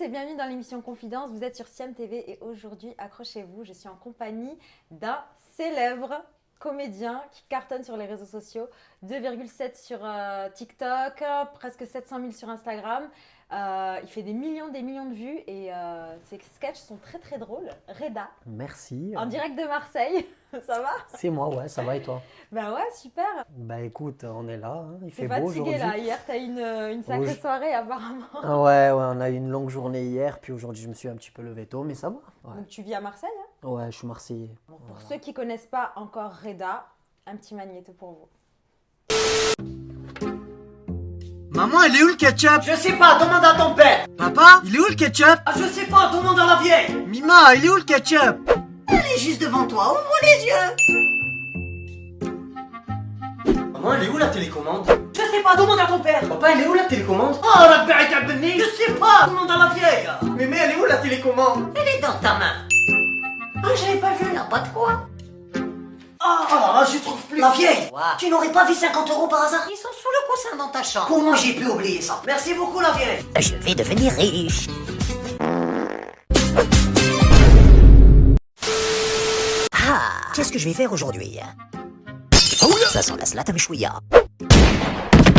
et bienvenue dans l'émission Confidence. Vous êtes sur Siam TV et aujourd'hui, accrochez-vous, je suis en compagnie d'un célèbre comédien qui cartonne sur les réseaux sociaux, 2,7 sur TikTok, presque 700 000 sur Instagram. Il fait des millions de vues et ses sketchs sont très très drôles. Reda. Merci. En direct de Marseille, ça va? C'est moi, ouais, ça va et toi? Bah ouais, super. Bah écoute, on est là, hein, il T'es fait beau fatigué aujourd'hui. là, hier t'as eu une sacrée soirée apparemment. Ah ouais, on a eu une longue journée hier, puis aujourd'hui je me suis un petit peu levé tôt, mais ça va. Ouais, Donc tu vis à Marseille, hein? ouais, je suis marseillais. Bon, pour ceux qui connaissent pas encore Reda, un petit magnéto pour vous. Maman, il est où le ketchup? Je sais pas, demande à ton père. Papa, il est où le ketchup? Ah, je sais pas, demande à la vieille. Mima, il est où le ketchup? Elle est juste devant toi, ouvre les yeux. Maman, elle est où la télécommande? Je sais pas, demande à ton père. Papa, elle est où la télécommande? Oh, la bête à Benny. Je sais pas, demande à la vieille. Mais elle est où la télécommande? Elle est dans ta main. Ah, j'avais pas vu, y'a pas de quoi. Oh là là, je trouve plus. La vieille, tu n'aurais pas vu 50 € par hasard? Ils sont sous le coussin dans ta chambre. Comment j'ai pu oublier ça? Merci beaucoup, la vieille. Je vais devenir riche. Ah, qu'est-ce que je vais faire aujourd'hui? Ça sent la slate mchouia.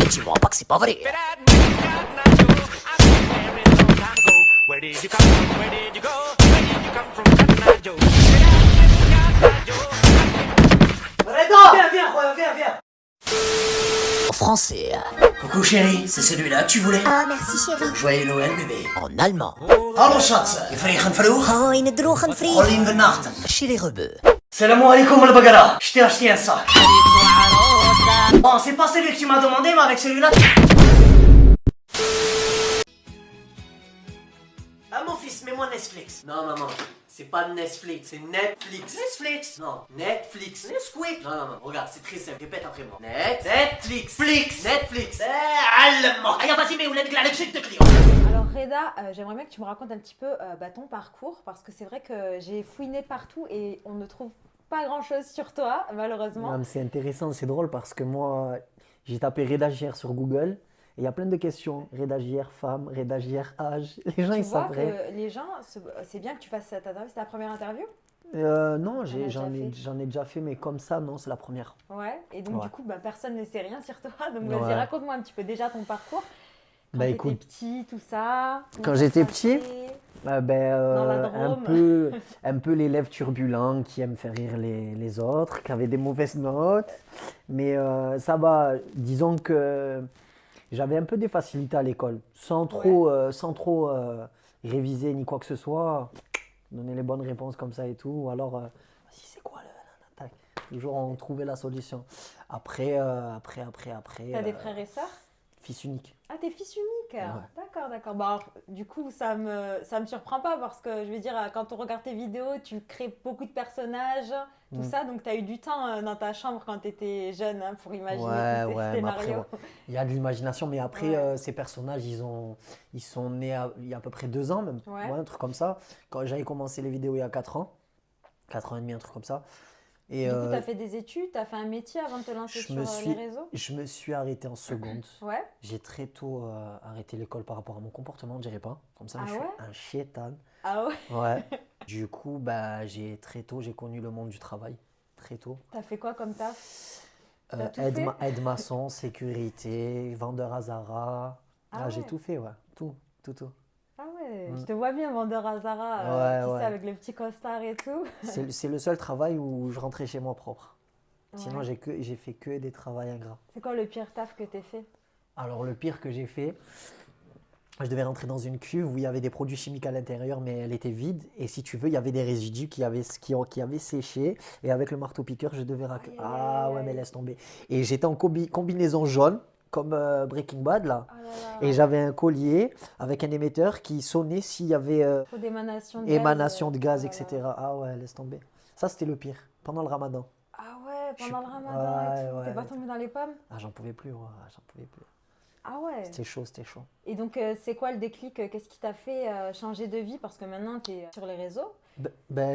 Dis-moi pas que c'est pas vrai. Where did you come from? Where did you go? Where did you come from? Cotton Joe. Reda, viens. En français. Coucou chérie, c'est celui-là que tu voulais? Ah, merci chérie. Joyeux Noël bébé. En allemand. Hallo schatz, je vliegen vroeg? Oh, in drogen vriend. Rolling de nachten. Chez les rebeux. Salam alaikum al-bagara. Je t'ai acheté un sac. Bon, c'est pas celui que tu m'as demandé, mais avec celui-là... Ah mon fils, mets-moi Netflix. Non maman, c'est pas Netflix, c'est Netflix. Netflix? Non, Netflix. Nesquik? Non, regarde, c'est très simple, répète après moi. Netflix. Netflix. Allemand. Allez, vas-y, mais où l'aigle avec de client. Alors Reda, j'aimerais bien que tu me racontes un petit peu ton parcours parce que c'est vrai que j'ai fouiné partout et on ne trouve pas grand-chose sur toi, malheureusement. Non, mais c'est intéressant, c'est drôle parce que moi, j'ai tapé rédagière sur Google et il y a plein de questions. Rédagière femme, rédagière âge. Les gens, Tu ils vois savent que rien. les gens, c'est bien que tu fasses cette interview, c'est ta première interview? Non, as déjà j'en fait. ai déjà fait, mais comme ça, non, c'est la première. Ouais, et donc Ouais. du coup, personne ne sait rien sur toi, donc Ouais. vas-y, raconte-moi un petit peu déjà ton parcours. Quand Bah, t'étais écoute, petit, tout ça. quand comment ça j'étais se petit, passait? Dans la un Drôme. un peu l'élève turbulent qui aime faire rire les autres, qui avait des mauvaises notes. Mais ça va, disons que j'avais un peu des facilités à l'école, sans trop réviser ni quoi que ce soit, donner les bonnes réponses comme ça et tout. Ou alors, vas-y, c'est quoi le... tac. Toujours on trouvait la solution. Après. T'as des frères et sœurs? Fils unique. Ah, t'es fils unique. Ouais. D'accord. Bah, alors, du coup, ça me surprend pas parce que je veux dire, quand on regarde tes vidéos, tu crées beaucoup de personnages, tout ça. Donc, t'as eu du temps dans ta chambre quand t'étais jeune pour imaginer tous ces Mais scénarios. après, il y a de l'imagination, mais après, Ouais. ces personnages, ils sont nés il y a à peu près 2 ans même, Ouais. un truc comme ça. Quand j'avais commencé les vidéos il y a 4 ans, 4 ans et demi, un truc comme ça. Et Du coup, t'as fait des études, t'as fait un métier avant de te lancer sur les réseaux? je me suis arrêté en seconde. Ouais. J'ai très tôt arrêté l'école par rapport à mon comportement, on dirait pas. Comme ça, Ah je suis ouais un chétan. Ah ouais? Ouais. Du coup, très tôt, j'ai connu le monde du travail. Très tôt. T'as fait quoi comme taf? T'as tout fait? Aide-maçon, sécurité, vendeur à Zara. Ah J'ai ouais. tout fait, ouais. Tout. Ah ouais, je te vois bien vendeur à Zara, tu sais, avec le petit costard et tout. C'est le seul travail où je rentrais chez moi propre. Sinon, Ouais. j'ai fait que des travails ingrats. C'est quoi le pire taf que t'aies fait? Alors, le pire que j'ai fait, je devais rentrer dans une cuve où il y avait des produits chimiques à l'intérieur, mais elle était vide. Et si tu veux, il y avait des résidus qui avaient séché. Et avec le marteau-piqueur, je devais racler. Ah ouais, mais laisse tomber. Et j'étais en combinaison jaune, comme Breaking Bad, là. Oh là là. Et j'avais un collier avec un émetteur qui sonnait s'il y avait Trop d'émanation de émanation de gaz, Oh là là. etc. Ah ouais, laisse tomber. Ça, c'était le pire, pendant le ramadan. Ah ouais, pendant le ramadan Ouais, et tout. ouais, T'es pas ouais. tombé dans les pommes? Ah, j'en pouvais plus, ouais, j'en pouvais plus. Ah ouais. C'était chaud, c'était chaud. Et donc, c'est quoi le déclic? Qu'est-ce qui t'a fait changer de vie? Parce que maintenant, t'es sur les réseaux.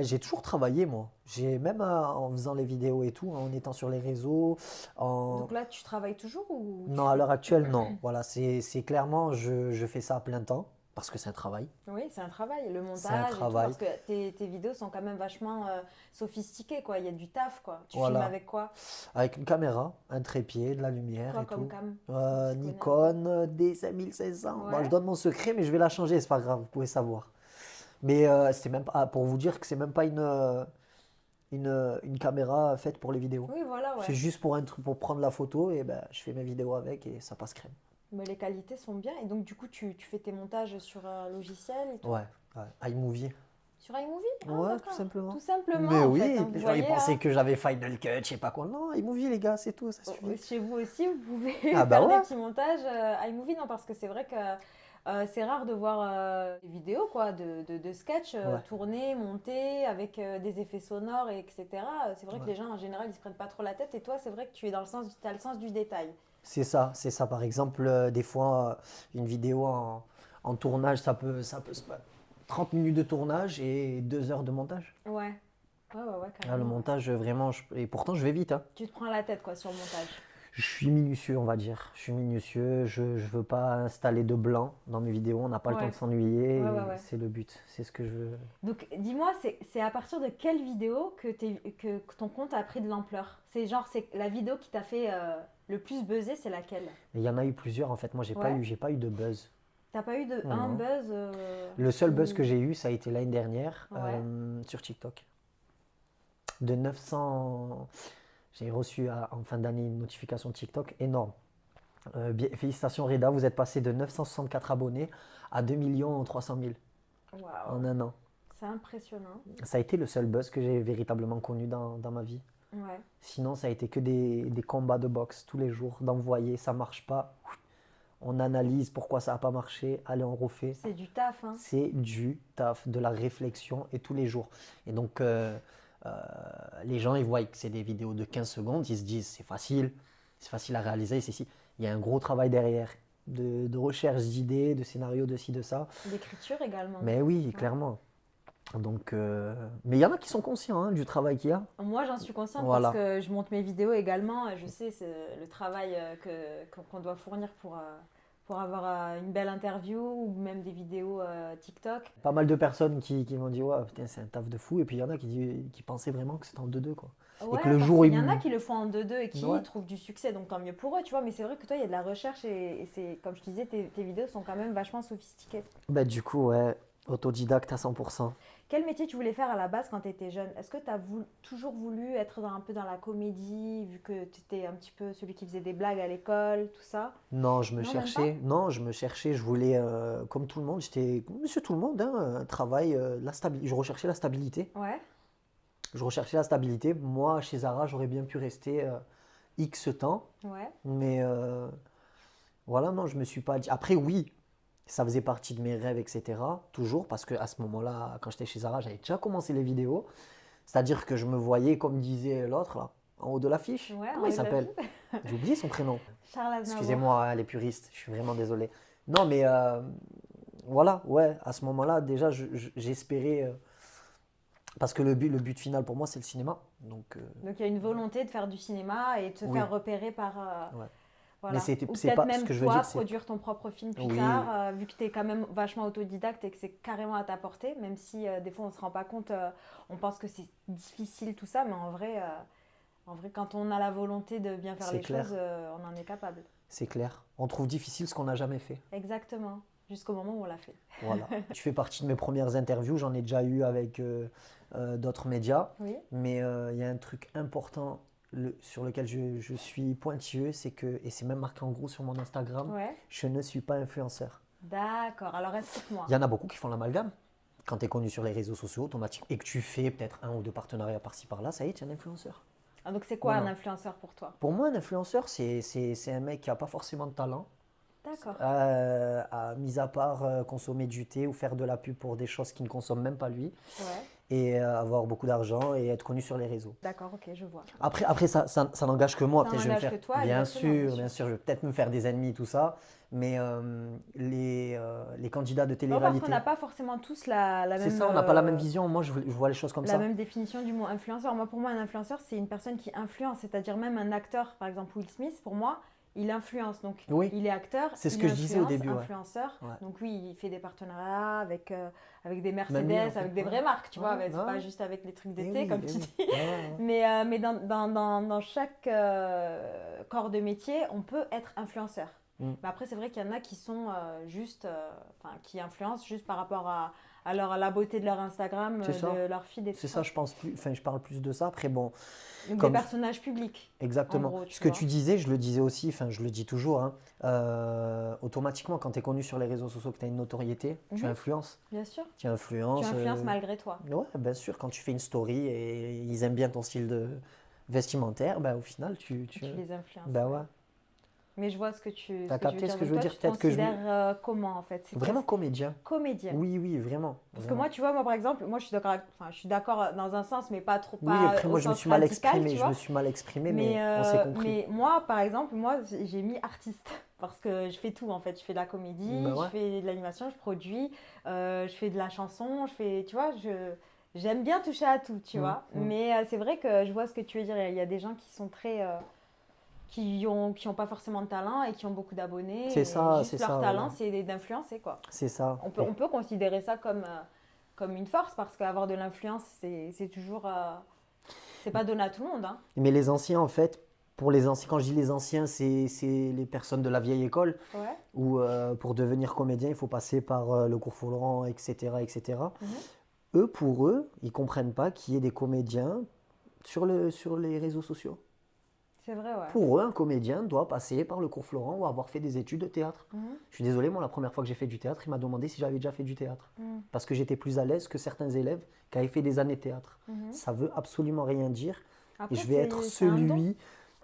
J'ai toujours travaillé, moi. J'ai même en faisant les vidéos et tout, en étant sur les réseaux, Donc là, tu travailles toujours ou Non, à l'heure actuelle, non. Voilà, c'est clairement, je fais ça à plein temps. parce que c'est un travail. Oui, c'est un travail, le montage, C'est un et tout, travail. parce que tes vidéos sont quand même vachement sophistiquées, quoi. Il y a du taf, quoi. Tu Voilà. filmes avec quoi? Avec une caméra, un trépied, de la lumière Quoi et comme tout. cam? Nikon D5500. Bon, Ouais. je donne mon secret, mais je vais la changer, c'est pas grave, vous pouvez savoir. Mais c'était même pas, pour vous dire que c'est même pas une caméra faite pour les vidéos. Oui, voilà, ouais. C'est juste pour, pour prendre la photo et ben, je fais mes vidéos avec et ça passe crème. Mais les qualités sont bien. Et donc, du coup, tu fais tes montages sur un logiciel et tout? Ouais, iMovie. Sur iMovie? Ah, Ouais, d'accord. tout simplement. Tout simplement, Mais en oui, fait, hein, vous les gens voyez, ils pensaient hein. que j'avais Final Cut, je sais pas quoi. Non, iMovie les gars, c'est tout, ça suffit. Chez vous aussi, vous pouvez Ah bah faire ouais. des petits montages iMovie, non, parce que c'est vrai que c'est rare de voir des vidéos quoi, de sketch Ouais. tournées, montées, avec des effets sonores, et etc. C'est vrai que Ouais. les gens, en général, ils se prennent pas trop la tête. Et toi, c'est vrai que tu es dans le sens, t'as le sens du détail. C'est ça, c'est ça. Par exemple, des fois, une vidéo en tournage, ça peut se 30 minutes de tournage et 2 heures de montage. Ouais. Ouais, Là, le carrément. montage, vraiment, et pourtant, je vais vite, hein. Tu te prends la tête, quoi, sur le montage. Je suis minutieux, on va dire. Je suis minutieux, je veux pas installer de blanc dans mes vidéos, on n'a pas le Ouais. temps de s'ennuyer, Ouais, et ouais. c'est le but, c'est ce que je veux. Donc, dis-moi, c'est à partir de quelle vidéo que ton compte a pris de l'ampleur? C'est genre, c'est la vidéo qui t'a fait le plus buzzer, c'est laquelle? Et il y en a eu plusieurs, en fait. Moi, Ouais. j'ai pas eu de buzz. T'as pas eu de Non, un non. buzz Le seul buzz ou- que j'ai eu, ça a été l'année dernière Ouais. sur TikTok. De 900. J'ai reçu en fin d'année une notification de TikTok énorme. Félicitations Reda, vous êtes passé de 964 abonnés à 2 300 000 Waouh, en un an. c'est impressionnant. Ça a été le seul buzz que j'ai véritablement connu dans ma vie. Ouais. Sinon, ça a été que des combats de boxe tous les jours, d'envoyer, ça marche pas. On analyse pourquoi ça n'a pas marché, allez, on refait. C'est du taf, hein. C'est du taf, de la réflexion et tous les jours. Et donc, les gens, ils voient que c'est des vidéos de 15 secondes, ils se disent c'est facile à réaliser, c'est si. Il y a un gros travail derrière, de recherche d'idées, de scénarios, de ci, de ça. L'écriture également. Mais oui, clairement. Donc, mais il y en a qui sont conscients hein, du travail qu'il y a. Moi, j'en suis consciente Voilà. parce que je monte mes vidéos également. Et je sais c'est le travail qu'on doit fournir pour avoir une belle interview ou même des vidéos TikTok. Pas mal de personnes qui m'ont dit ouais, putain, c'est un taf de fou. Et puis il y en a qui pensaient vraiment que c'était en 2-2 quoi. Ouais, que le parce jour où qu'il y ils en a me- qui le font en 2-2 et qui Ouais. trouvent du succès, donc tant mieux pour eux, tu vois. Mais c'est vrai que toi, il y a de la recherche et c'est, comme je te disais, tes vidéos sont quand même vachement sophistiquées. Bah, du coup, ouais, autodidacte à 100%. Quel métier tu voulais faire à la base quand tu étais jeune? Est-ce que tu as toujours voulu être un peu dans la comédie, vu que tu étais un petit peu celui qui faisait des blagues à l'école, tout ça? Non, je me Non, même cherchais. Non, je me cherchais. Je voulais, comme tout le monde, j'étais monsieur tout le monde, hein, un travail, je recherchais la stabilité. Ouais. Je recherchais la stabilité. Moi, chez Zara, j'aurais bien pu rester X temps. Ouais. Mais voilà, non, je me suis pas dit. Après, oui, ça faisait partie de mes rêves, etc. Toujours, parce qu'à ce moment-là, quand j'étais chez Zara, j'avais déjà commencé les vidéos. C'est-à-dire que je me voyais, comme disait l'autre, là, en haut de l'affiche. Ouais, en Comment haut il de s'appelle? J'ai oublié son prénom. Charles Aznavour. Excusez-moi, hein, les puristes, je suis vraiment désolé. Non, mais voilà, ouais, à ce moment-là, déjà, j'espérais. Parce que le but final pour moi, c'est le cinéma. Donc, Donc il y a une volonté de faire du cinéma et de te Oui. faire repérer par. Ouais. Voilà. Mais c'est Ou pas peut-être ce même que je veux toi dire, c'est- produire ton propre film plus Oui. tard, vu que tu es quand même vachement autodidacte et que c'est carrément à ta portée, même si des fois on ne se rend pas compte, on pense que c'est difficile tout ça, mais en vrai, quand on a la volonté de bien faire C'est les clair. choses, on en est capable. c'est clair. On trouve difficile ce qu'on n'a jamais fait. Exactement, jusqu'au moment où on l'a fait. Voilà. Tu fais partie de mes premières interviews, j'en ai déjà eu avec d'autres médias. Oui. Mais il y a un truc important sur lequel je suis pointilleux, c'est que, et c'est même marqué en gros sur mon Instagram, Ouais. je ne suis pas influenceur. D'accord, alors explique-moi. Il y en a beaucoup qui font l'amalgame. Quand tu es connu sur les réseaux sociaux, automatiquement, et que tu fais peut-être 1 ou 2 partenariats par-ci par-là, ça y est, tu es un influenceur. Ah, donc c'est quoi Non, un non. influenceur pour toi? Pour moi, un influenceur, c'est un mec qui n'a pas forcément de talent, D'accord. mis à part consommer du thé ou faire de la pub pour des choses qui ne consomment même pas lui, Ouais. et avoir beaucoup d'argent et être connu sur les réseaux. D'accord, ok, je vois. Après ça n'engage que moi. Ça Peut-être je vais me n'engage faire, que toi, bien exactement, bien sûr, bien sûr, je vais peut-être me faire des ennemis, tout ça. Mais les candidats de Non, parce télé-réalité, qu'on n'a pas forcément tous la même. c'est ça, on n'a pas la même vision. Moi, je vois les choses comme La ça. même définition du mot influenceur. Moi, pour moi, un influenceur, c'est une personne qui influence, c'est-à-dire même un acteur, par exemple Will Smith, pour moi, il influence. Donc, Oui. il est acteur, C'est ce il que je disais au influence, début, ouais. influenceur. Ouais. Donc, oui, il fait des partenariats avec des Mercedes, Même lui, en fait, avec des ouais. vraies marques, tu vois. Ouais, C'est ouais. pas juste avec les trucs Eh d'été, oui, comme eh tu oui. dis. Ouais, ouais. Mais dans chaque corps de métier, on peut être influenceur. Mm. Mais après, c'est vrai qu'il y en a qui sont qui influencent juste par rapport à la beauté de leur Instagram, C'est ça. de leur feed et tout C'est ça, je pense plus. Enfin, je parle plus de ça. Après, bon, Donc, comme des personnages publics. exactement. En gros, Ce que vois. tu disais, je le disais aussi, enfin, je le dis toujours, hein, automatiquement, quand tu es connu sur les réseaux sociaux, que tu as une notoriété, tu Mhm. influences. Bien sûr. Tu influences. Tu influences malgré toi. Ouais, bien sûr, quand tu fais une story et ils aiment bien ton style de vestimentaire, bah, au final, tu Les influences. Bah ouais. Mais je vois ce que tu T'as capté ce que je veux Donc, dire, toi, tu te peut-être que je considères comment, en fait? C'est quoi, Vraiment c'est comédien. comédien. Oui, oui, vraiment. Parce que vraiment. moi, tu vois, moi, par exemple, moi, je suis d'accord dans un sens, mais pas trop, Oui, pas après, au moi, je me sens suis mal radical, exprimé, tu je vois. me suis mal exprimé, mais on s'est compris. Mais moi, par exemple, moi, j'ai mis artiste parce que je fais tout en fait. Je fais de la comédie, Bah ouais. je fais de l'animation, je produis, je fais de la chanson, tu vois, j'aime bien toucher à tout, tu vois. Mais c'est vrai que je vois ce que tu veux dire. Il y a des gens qui sont très, qui ont pas forcément de talent et qui ont beaucoup d'abonnés. C'est et ça, juste c'est leur ça, talent, voilà. c'est d'influencer quoi. C'est ça. On peut considérer ça comme une force parce qu'avoir de l'influence, c'est toujours, c'est pas donné à tout le monde, hein. Mais les anciens, en fait, pour les anciens, quand je dis les anciens, c'est les personnes de la vieille école, Ouais. où pour devenir comédien, il faut passer par le cours Florent, etc., etc. Mhm. Eux, pour eux, ils comprennent pas qu'il y ait des comédiens sur les réseaux sociaux. C'est vrai, ouais. Pour eux, un comédien doit passer par le cours Florent ou avoir fait des études de théâtre. Mhm. Je suis désolé, moi, la première fois que j'ai fait du théâtre, il m'a demandé si j'avais déjà fait du théâtre. Mhm. Parce que j'étais plus à l'aise que certains élèves qui avaient fait des années de théâtre. Mhm. Ça veut absolument rien dire. Après, Et je vais être c'est un don. celui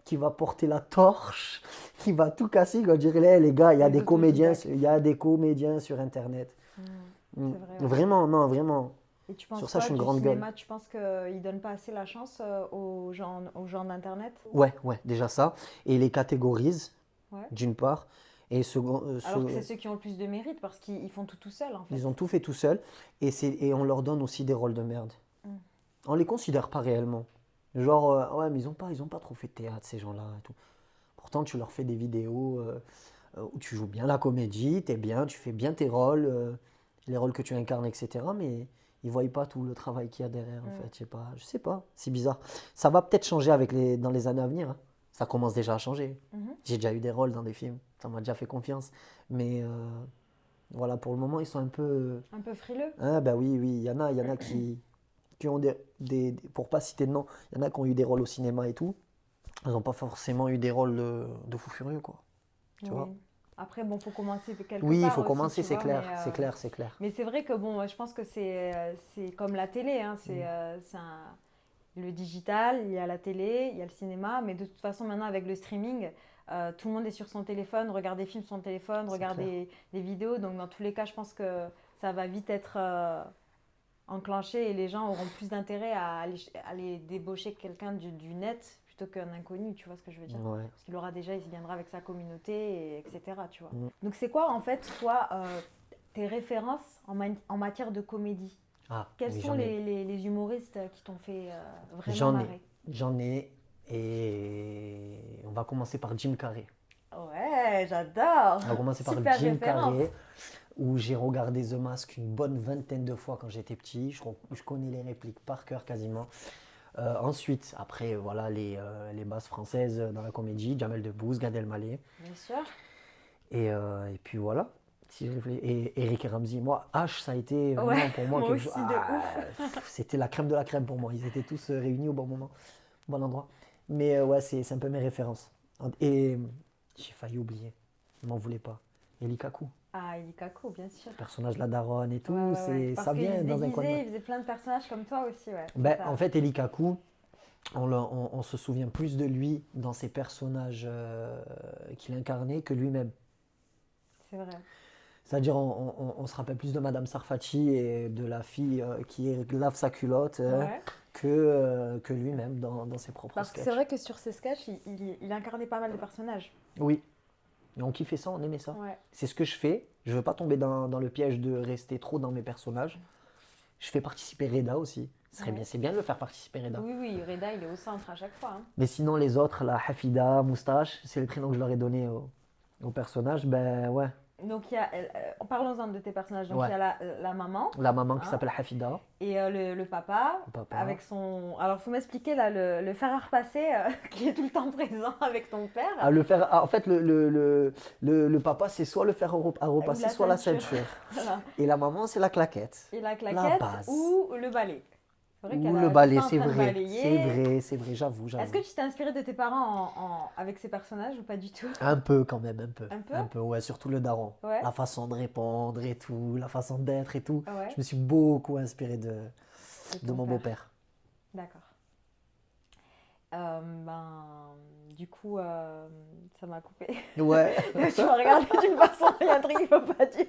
qui va porter la torche, qui va tout casser, qui va dire les gars, il y a Les des comédiens, autodidactes. il y a des comédiens sur Internet. Mhm. Mm. C'est vrai, ouais. Vraiment, non, vraiment. Et tu penses Sur ça, quoi je suis une du grande gueule. cinéma? Tu penses qu'ils ne donnent pas assez la chance aux gens d'Internet? Ouais, déjà ça. Et ils les catégorisent, Ouais. d'une part. Et second, Alors que c'est ceux qui ont le plus de mérite parce qu'ils font tout seuls en fait. ils ont tout fait tout seuls. Et on leur donne aussi des rôles de merde. Mm. On les considère pas réellement. Genre, ouais, mais ils ont pas trop fait de théâtre, ces gens-là. Et tout. Pourtant, tu leur fais des vidéos où tu joues bien la comédie, t'es bien, tu fais bien tes rôles, les rôles que tu incarnes, etc. Mais ils voient pas tout le travail qu'il y a derrière, en fait. Je sais pas, c'est bizarre. Ça va peut-être changer dans les années à venir, hein. Ça commence déjà à changer. Mhm. J'ai déjà eu des rôles dans des films, ça m'a déjà fait confiance. Mais voilà, pour le moment, ils sont un peu... Un peu frileux. Ah bah oui, il y en a qui ont pour pas citer de nom, il y en a qui ont eu des rôles au cinéma et tout. Ils n'ont pas forcément eu des rôles de fou furieux, quoi. Tu vois? Après, bon, faut commencer de quelque Oui, il part faut aussi, commencer, tu c'est vois, clair, mais, c'est clair, c'est clair. Mais c'est vrai que bon, je pense que c'est comme la télé, hein, le digital, il y a la télé, il y a le cinéma, mais de toute façon maintenant avec le streaming, tout le monde est sur son téléphone, regarde des films sur son téléphone, C'est regarde clair. des vidéos, donc dans tous les cas, je pense que ça va vite être enclenché et les gens auront plus d'intérêt à aller débaucher quelqu'un du net plutôt qu'un inconnu, tu vois ce que je veux dire? Ouais. Parce qu'il aura déjà, il viendra avec sa communauté, etc. Tu vois. Mm. Donc c'est quoi en fait, toi, tes références en matière de comédie? Ah, Quels oui, sont les humoristes qui t'ont fait vraiment J'en marrer? J'en ai, et on va commencer par Jim Carrey. Ouais, j'adore. On va commencer par Super Jim référence. Carrey, où j'ai regardé The Mask une bonne vingtaine de fois quand j'étais petit. Je connais les répliques par cœur quasiment. Ensuite, après, voilà, les bases françaises dans la comédie, Jamel Debbouze, Gad Elmaleh. Bien sûr. Et puis voilà. Si je réfléchis. Et Eric et Ramsey. Moi, H, ça a été vraiment Ouais, pour moi moi quelque aussi, chose. de C'était la crème de la crème pour moi. Ils étaient tous réunis au bon moment, au bon endroit. Mais ouais, c'est un peu mes références. Et j'ai failli oublier. Ne m'en voulez pas. Eli Kaku, Ah, Eli Kaku, bien sûr. personnage de la daronne et tout. Ouais, ouais, ouais. Ça Parce qu'il vient se dans un coin de déguisait, il faisait plein de personnages comme toi aussi, ouais. Ben, C'est ça. en fait, Eli Kaku, on se souvient plus de lui dans ses personnages qu'il incarnait que lui-même. C'est vrai. C'est-à-dire, on se rappelle plus de Madame Sarfati et de la fille qui lave sa culotte Ouais. que lui-même dans ses propres Parce que sketchs. c'est vrai que sur ces sketchs, il incarnait pas mal de personnages. Oui. Et on kiffait ça, on aimait ça. Ouais. C'est ce que je fais. Je veux pas tomber dans le piège de rester trop dans mes personnages. Je fais participer Reda aussi. Ce serait Ouais. bien, c'est bien de le faire participer Reda. Oui, oui, Reda, il est au centre à chaque fois. Hein. Mais sinon, les autres, la Hafida, Moustache, c'est les prénoms que je leur ai donnés au personnage. Ben ouais, Donc, il y a, parlons-en de tes personnages. Donc, Ouais. il y a la maman la maman qui Hein s'appelle Hafida. et le papa. Le papa. Avec son. Alors, faut m'expliquer là le fer à repasser qui est tout le temps présent avec ton père. En fait, le papa, c'est soit le fer à repasser, la soit la ceinture. ceinture. Voilà. Et la maman, c'est la claquette. Et la claquette base. ou le balai. C'est vrai qu'elle Ou a le tout balai, temps en c'est train de vrai. balayer. C'est vrai, j'avoue. Est-ce que tu t'es inspiré de tes parents avec ces personnages ou pas du tout? Un peu quand même, un peu. Un peu ouais, surtout le daron. Ouais. La façon de répondre et tout, la façon d'être et tout. Ouais. Je me suis beaucoup inspiré de ton mon père. beau-père. D'accord. Du coup, ça m'a coupé. Ouais. Tu m'as regardé d'une façon, il y a un truc qu'il ne faut pas dire.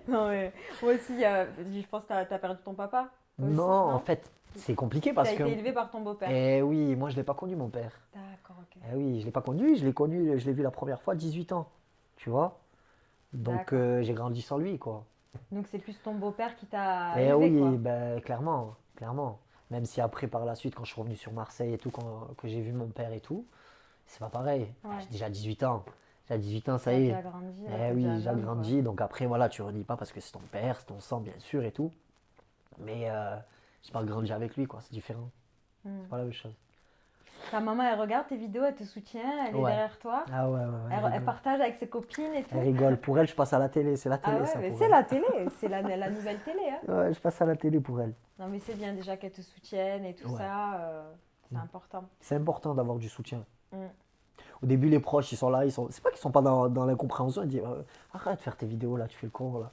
Non, mais moi aussi, je pense que tu as perdu ton papa. Toi aussi, Non, en fait, c'est compliqué tu parce as que. été élevé par ton beau-père. Eh oui, moi je l'ai pas connu mon père. D'accord, ok. Eh oui, je l'ai pas connu, je l'ai vu la première fois à 18 ans. Tu vois? Donc D'accord. j'ai grandi sans lui, quoi. Donc c'est plus ton beau-père qui t'a Eh élevé, oui, quoi. ben clairement, clairement. Même si après, par la suite, quand je suis revenu sur Marseille et tout, que j'ai vu mon père et tout, c'est pas pareil. Ouais. J'ai déjà 18 ans. J'ai 18 ans, ça T'as y déjà est. grandi. Eh t'as oui, déjà j'ai un homme, grandi. Donc après, voilà, tu redis pas parce que c'est ton père, c'est ton sang, bien sûr, et tout. Mais j'ai pas grandi avec lui, quoi. C'est différent. quoi. C'est pas la même chose. Ta maman, elle regarde tes vidéos, elle te soutient, elle est Ouais. derrière toi. Ah ouais, Elle rigole. partage avec ses copines et tout. Elle rigole. Pour elle, je passe à la télé. C'est la Ah télé, ouais, ça, mais pour c'est elle. la télé, c'est la nouvelle télé. Hein. Ouais, je passe à la télé pour elle. Non, mais c'est bien déjà qu'elle te soutienne et tout Ouais. ça. C'est Mm. important. C'est important d'avoir du soutien. Mm. Au début, les proches, ils sont là. C'est pas qu'ils sont pas dans l'incompréhension. Ils disent arrête de faire tes vidéos là, tu fais le con là.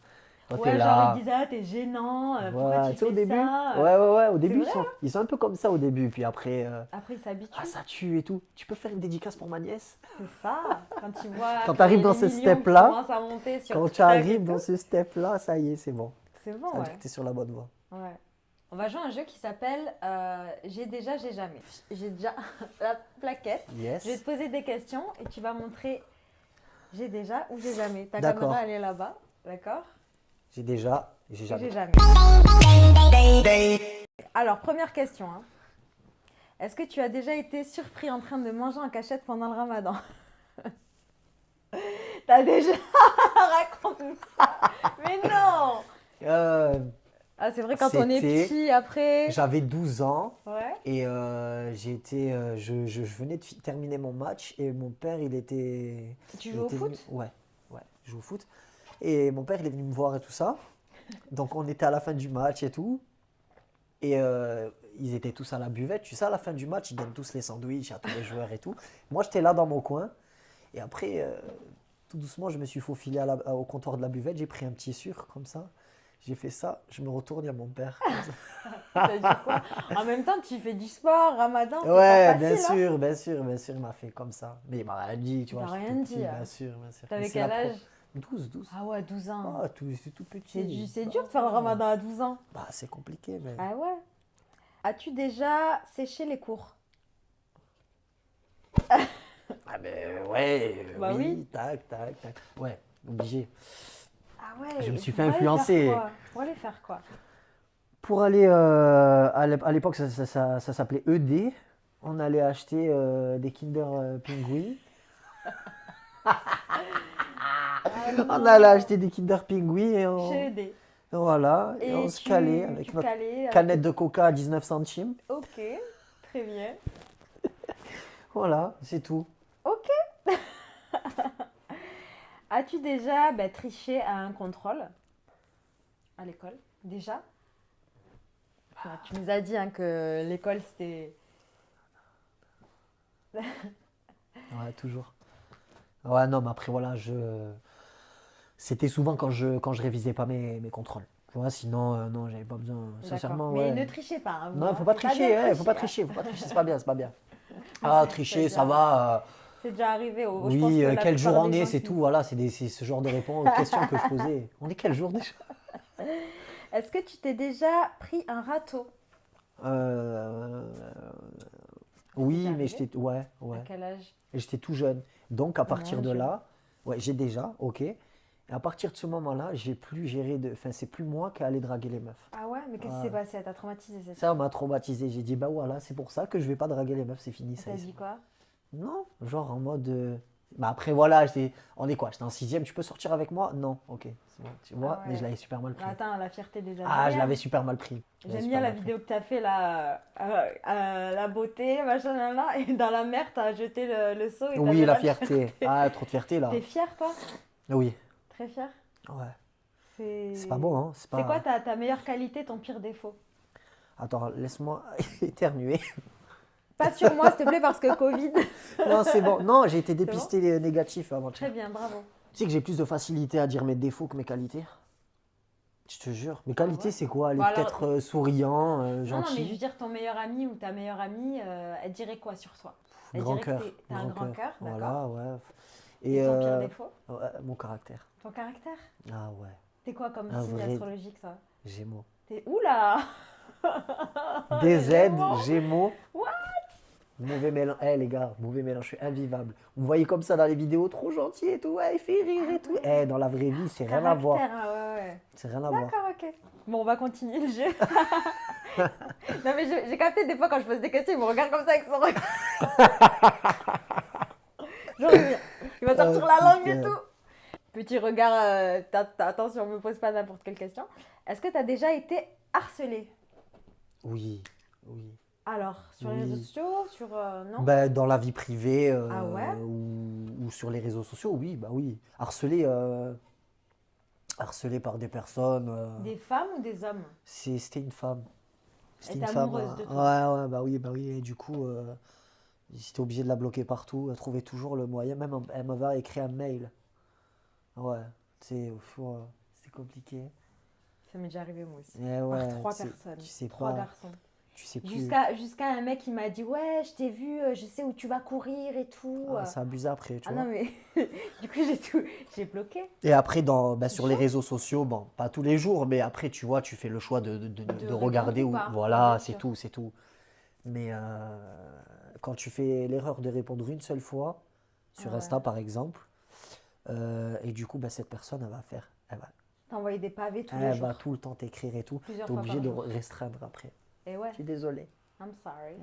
Toi, t'es Ouais, là. genre ils disaient, ah, t'es gênant, pourquoi Ouais, tu tu sais, au fais début. ça Ouais. Au début, vrai, ils sont un peu comme ça au début. Puis après, Après, ils s'habituent. ah, ça tue et tout. Tu peux faire une dédicace pour ma nièce? C'est ça. Quand tu vois. Quand que t'arrives les dans ce millions qui step-là, commencent à monter sur Quand tu TikTok et arrives tout, dans ce step-là, ça y est, c'est bon. c'est bon, Ça veut dire ouais. que t'es sur la bonne voie. Ouais. On va jouer à un jeu qui s'appelle J'ai déjà, j'ai jamais. J'ai déjà la plaquette. Yes. Je vais te poser des questions et tu vas montrer j'ai déjà ou j'ai jamais. Ta D'accord. caméra, elle est là-bas. D'accord? J'ai déjà, j'ai Et jamais. j'ai jamais. Alors, première question. Hein. Est-ce que tu as déjà été surpris en train de manger en cachette pendant le ramadan? T'as déjà... Raconte-nous ça. Mais non. Ah, c'est vrai, quand on est C'était- petit, après... J'avais 12 ans Ouais. et je venais de terminer mon match et mon père, il était. Tu il joues au était foot? venu- Ouais, je joue au foot. Et mon père, il est venu me voir et tout ça. Donc on était à la fin du match et tout. Et ils étaient tous à la buvette. Tu sais, à la fin du match, ils donnent tous les sandwichs à tous les joueurs et tout. Moi, j'étais là dans mon coin. Et après, tout doucement, je me suis faufilé au comptoir de la buvette. J'ai pris un petit sucre comme ça. J'ai fait ça. Je me retourne, il y a mon père. T'as dit quoi? En même temps, tu fais du sport, ramadan, c'est Ouais, pas bien facile. Hein. sûr, bien sûr, bien sûr, il m'a fait comme ça. Mais il m'a rien dit, tu Il vois. t'a j'étais rien tout dit, petit, hein. bien sûr, bien sûr. T'avais Mais c'est quel la âge? 12. Ah ouais, 12 ans. Ah, c'est tout petit. C'est dur de faire le ramadan à 12 ans. Bah, c'est compliqué, mais. Ah ouais. As-tu déjà séché les cours? Ah, ben ouais, Bah oui. oui, tac. Ouais, obligé. Ah ouais. Je me et suis pour fait aller influencer. faire quoi? Pour aller faire quoi? Pour aller, à l'époque, ça s'appelait ED. On allait acheter des Kinder Pingui. On allait acheter des Kinder Pingui et Chez ED. voilà, et on se calait avec tu notre calais avec- canette de coca à 19 centimes. Ok, très bien. Voilà, c'est tout. Ok. As-tu déjà triché à un contrôle à l'école? Déjà? Ouais, tu nous as dit hein, que l'école c'était... Ouais, toujours. Ouais, non, mais après, voilà, c'était souvent quand je révisais pas mes contrôles. Tu vois, sinon, non, j'avais pas besoin. Sincèrement, Mais ouais. ne trichez pas. Hein, vous, Non, hein. faut pas C'est tricher, bien de faut pas tricher, c'est pas bien, c'est pas bien. Ah, tricher, ça va. C'est déjà arrivé. Je pense Oui, que la quel jour plupart on des est, gens c'est qui- tout, voilà, c'est ce genre de questions que je posais. On est quel jour déjà? Est-ce que tu t'es déjà pris un râteau? Oui, déjà mais arrivé j'étais, ouais, À ouais. quel âge? Et j'étais tout jeune. Donc, à partir de Dieu. là, ouais, j'ai déjà, ok. Et à partir de ce moment-là, j'ai plus géré de. Enfin, c'est plus moi qui allais draguer les meufs. Ah ouais, mais qu'est-ce qui Ouais. s'est passé? Elle t'a traumatisé cette Ça m'a traumatisé. J'ai dit, bah voilà, c'est pour ça que je vais pas draguer les meufs, c'est fini. Ça T'as y est, dit c'est- quoi? Non, genre en mode. Bah après, voilà, on est quoi? J'étais en sixième, tu peux sortir avec moi? Non, ok, c'est bon, tu vois, Ah mais ouais. je l'avais super mal pris. Bah, attends, la fierté des Ah, je Algériens. l'avais super mal pris. Je l'avais J'aime super bien la mal pris. vidéo que t'as fait là, la beauté, machin, là, là, et dans la mer, t'as jeté le seau et Oui, t'avais la fierté. Ah, trop de fierté là. T'es fier, toi? Oui, Très fier? ouais. C'est pas bon, hein. C'est C'est pas... quoi ta meilleure qualité, ton pire défaut? Attends, laisse-moi éternuer. Pas sur moi, s'il te plaît, parce que Covid. Non, c'est bon. Non, j'ai été bon dépisté négatif avant. Très bien, bravo. Tu sais que j'ai plus de facilité à dire mes défauts que mes qualités. Je te jure. Mes qualités, ouais c'est quoi? Aller Bah alors- peut-être souriant, Non, non, gentil. mais je veux dire, ton meilleur ami ou ta meilleure amie, elle dirait quoi sur toi? Elle Grand dirait cœur. que t'as un grand cœur, d'accord. Voilà, ouais. Et ton pire défaut? ouais, mon caractère. Ton caractère? Ah ouais. T'es quoi comme Un signe vrai- astrologique, toi? Gémeaux. T'es... Oula! DZ, Gémeaux. Gémeaux. What? Mauvais mélange. Eh les gars, mauvais mélange, je suis invivable. Vous me voyez comme ça dans les vidéos, trop gentil et tout, ouais, il fait rire et tout. Eh, dans la vraie vie, c'est rien à voir. Caractère, ah ouais, ouais. C'est rien à voir. D'accord, ok. Bon, on va continuer le jeu. Non, mais j'ai capté des fois quand je pose des questions, il me regarde comme ça avec son regard. Genre, il va sortir la langue et putain. tout. Petit regard, attention, me pose pas n'importe quelle question. Est-ce que tu as déjà été harcelé? Oui, oui. Alors, sur les Oui. réseaux sociaux, sur... non? Ben, dans la vie privée Ah ouais ou sur les réseaux sociaux, oui, bah oui. Harcelé par des personnes. Des femmes ou des hommes? C'était une femme. C'était Elle une était femme. amoureuse de toi? Ouais, bah oui. Et du coup, j'étais obligé de la bloquer partout. Elle trouvait toujours le moyen. Même, elle m'avait écrit un mail. Ouais, c'est compliqué. Ça m'est déjà arrivé moi aussi. Eh ouais, Par 3 tu sais- personnes. Tu sais 3 pas. garçons. Tu sais plus. Jusqu'à un mec qui m'a dit ouais, je t'ai vu, je sais où tu vas courir et tout. Ah, c'est abusé après, tu Ah vois. non mais du coup j'ai bloqué. Et après, sur C'est les chaud. réseaux sociaux, bon, pas tous les jours, mais après, tu vois, tu fais le choix de répondre regarder. ou pas, Voilà, bien c'est sûr. tout, c'est tout. Mais quand tu fais l'erreur de répondre une seule fois, sur Ah ouais. Insta par exemple, et du coup, cette personne, T'as envoyé des pavés tous les elle jours. va tout le temps t'écrire et tout. Plusieurs T'es fois obligé par de jour. restreindre après. Et ouais, Je suis désolé. I'm sorry.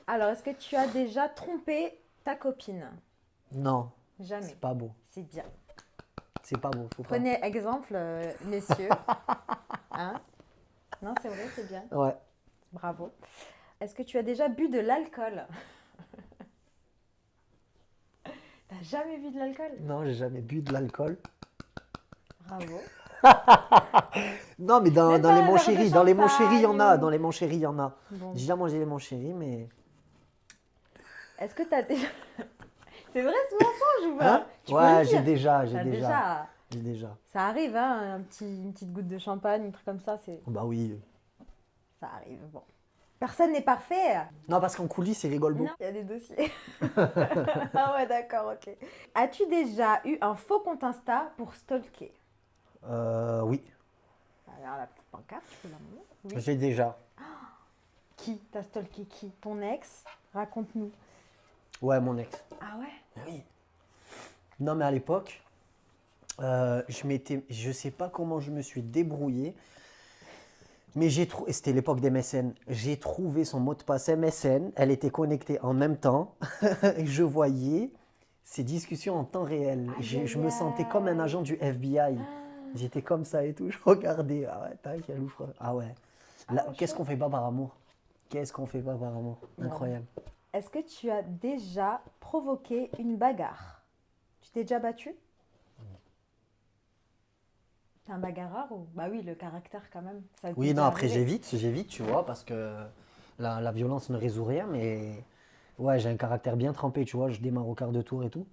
Alors, est-ce que tu as déjà trompé ta copine? Non, Jamais. c'est pas beau. C'est bien. C'est pas beau, faut pas. Prenez exemple, messieurs. Hein? Non, c'est vrai, c'est bien. Ouais. Bravo. Est-ce que tu as déjà bu de l'alcool? T'as jamais bu de l'alcool? Non, j'ai jamais bu de l'alcool. Bravo. Non, mais Même dans pas les un mon verre de chéri, dans les mon chéri, il y en a. champagne ou- Dans les mon chéri, il y en a. Bon. J'ai déjà mangé les mon chéri, mais. Est-ce que t'as déjà... C'est vrai ce mensonge ou pas? Hein? Tu peux Ouais, le dire. j'ai T'as déjà. J'ai déjà. Ça arrive, hein, une petite goutte de champagne, un truc comme ça, Bah oui. ça arrive. Bon. Personne n'est parfait. Non, parce qu'en coulisses, il rigole Non, beaucoup. il y a des dossiers. Ah ouais, d'accord, ok. As-tu déjà eu un faux compte Insta pour stalker? Oui, Alors, la petite pancarte, tu peux la montrer? Oui. j'ai déjà. Qui? T'as stalké qui? Ton ex? Raconte-nous. Ouais, mon ex. Ah ouais? Oui. Non, mais à l'époque, je sais pas comment je me suis débrouillé, mais c'était l'époque des MSN. J'ai trouvé son mot de passe MSN, elle était connectée en même temps, et je voyais ses discussions en temps réel. Je me sentais comme un agent du FBI. J'étais comme ça et tout, je regardais. Ah ouais, tac, elle ouvre. Ah ouais. Là, Ah, qu'est-ce chaud. qu'on fait pas par amour? Qu'est-ce qu'on fait pas par amour? Incroyable. Est-ce que tu as déjà provoqué une bagarre? Tu t'es déjà battu? T'es un bagarreur ou... Bah oui, le caractère quand même. Ça t'est Oui, non, déjà après arrivé. j'évite, tu vois, parce que la violence ne résout rien, mais ouais, j'ai un caractère bien trempé, tu vois, je démarre au quart de tour et tout.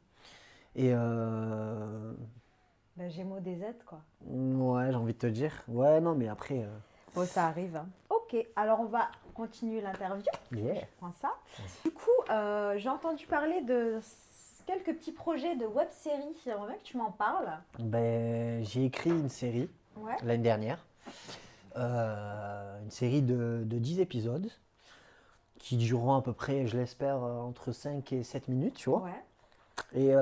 Et Bah, Gémeaux des Z, quoi. ouais, j'ai envie de te dire. Ouais, non, mais après, Bon, ça arrive. Hein. Ok, alors on va continuer l'interview. yeah. Je prends ça. Du coup, j'ai entendu parler de quelques petits projets de web-série. J'aimerais bien que tu m'en parles. Ben, j'ai écrit une série Ouais. l'année dernière, une série de 10 épisodes qui dureront à peu près, je l'espère, entre 5 et 7 minutes, tu vois. Ouais. Et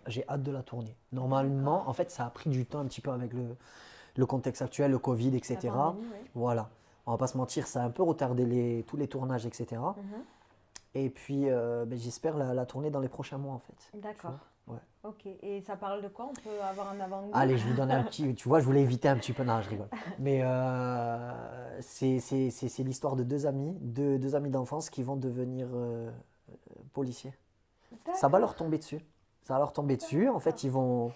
j'ai hâte de la tourner. Normalement, en fait, ça a pris du temps un petit peu avec le contexte actuel, le Covid, La etc. pandémie, oui. Voilà. On va pas se mentir, ça a un peu retardé tous les tournages, etc. Mhm. Et puis, j'espère la tourner dans les prochains mois, en fait. D'accord. Ouais. Ok. Et ça parle de quoi? On peut avoir un avant-goût? Allez, je vous donne un petit. Tu vois, je voulais éviter un petit peu. Non, je rigole. Mais c'est l'histoire de deux amis, deux amis d'enfance qui vont devenir policiers. Ça va leur tomber dessus. Ça va leur tomber dessus. En fait, ils vont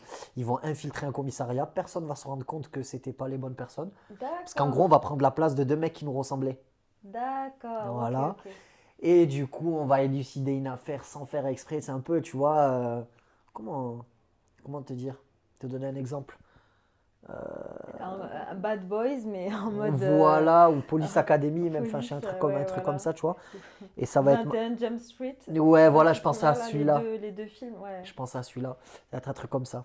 infiltrer un commissariat. Personne ne va se rendre compte que c'était pas les bonnes personnes. Parce qu'en gros, on va prendre la place de deux mecs qui nous ressemblaient. D'accord. Voilà. Ok, ok. Et du coup, on va élucider une affaire sans faire exprès. C'est un peu, tu vois, comment te dire? Te donner un exemple. Un Bad Boys, mais en mode. Voilà, ou Police Academy, même, enfin, police, c'est un truc ouais, un truc voilà. comme ça, tu vois. Et ça va être. 21 Jump Street. Ouais, voilà, je Tu pense vois, à là, celui-là. Les deux films, ouais. Je pense à celui-là. Ça va être un truc comme ça.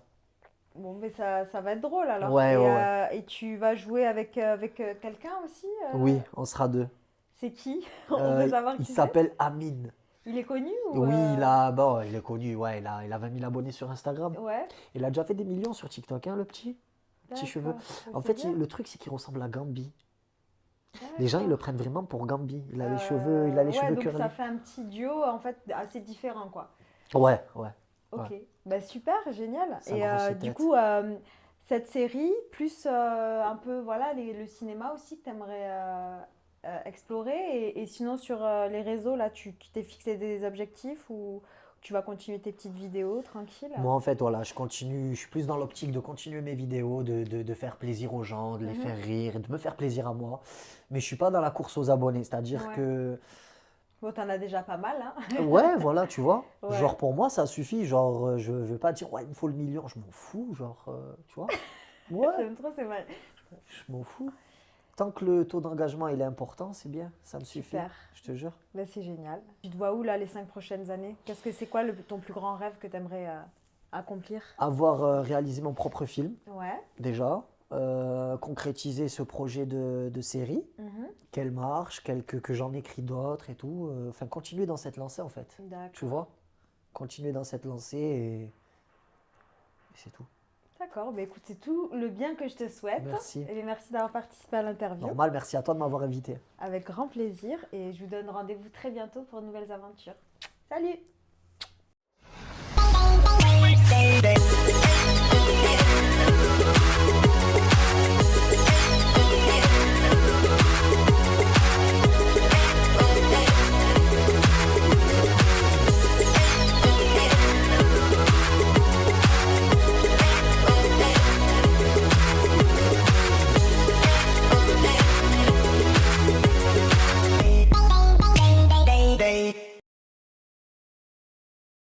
Bon, mais ça va être drôle alors. Ouais, et, ouais, et tu vas jouer avec quelqu'un aussi Oui, on sera deux. C'est qui? On veut savoir Il qui c'est. s'appelle Amine. Il est connu ou Oui, il est connu, ouais, il a 20 000 abonnés sur Instagram. Ouais. Il a déjà fait des millions sur TikTok, hein, le petit. Petits cheveux. D'accord. En C'est fait, bien. le truc, c'est qu'il ressemble à Gambi. D'accord. Les gens, ils le prennent vraiment pour Gambi. Il a les cheveux, il a les ouais, cheveux donc curly. ça fait un petit duo en fait assez différent quoi. Ouais, ouais. Ok, Ouais. bah super, génial. Ça Et grosse du tête. coup, cette série, plus un peu voilà le cinéma aussi que tu aimerais explorer. Et sinon sur les réseaux, là, tu t'es fixé des objectifs ou tu vas continuer tes petites vidéos tranquille? Moi, en fait, voilà, je suis plus dans l'optique de continuer mes vidéos, de faire plaisir aux gens, de les Mhm. faire rire, de me faire plaisir à moi. Mais je suis pas dans la course aux abonnés, c'est-à-dire Ouais. que, Bon, t'en as déjà pas mal, hein. ouais, voilà, tu vois. Ouais. Genre, pour moi, ça suffit. Genre, je veux pas dire, ouais, il me faut le million, je m'en fous, genre, tu vois. Ouais, J'aime trop, c'est mal. je m'en fous. Tant que le taux d'engagement, il est important, c'est bien, ça me suffit, Super. je te jure. Bah, c'est génial. Tu te vois où là les 5 prochaines années? C'est quoi ton plus grand rêve que tu aimerais accomplir? Avoir réalisé mon propre film, Ouais. déjà. Concrétiser ce projet de série, Mhm. qu'elle marche, que j'en écris d'autres et tout. Enfin, continuer dans cette lancée en fait. D'accord. Tu vois? Continuer dans cette lancée et c'est tout. D'accord, bah écoute, c'est tout le bien que je te souhaite. Merci. Et merci d'avoir participé à l'interview. Normal, merci à toi de m'avoir invité. Avec grand plaisir. Et je vous donne rendez-vous très bientôt pour de nouvelles aventures. Salut!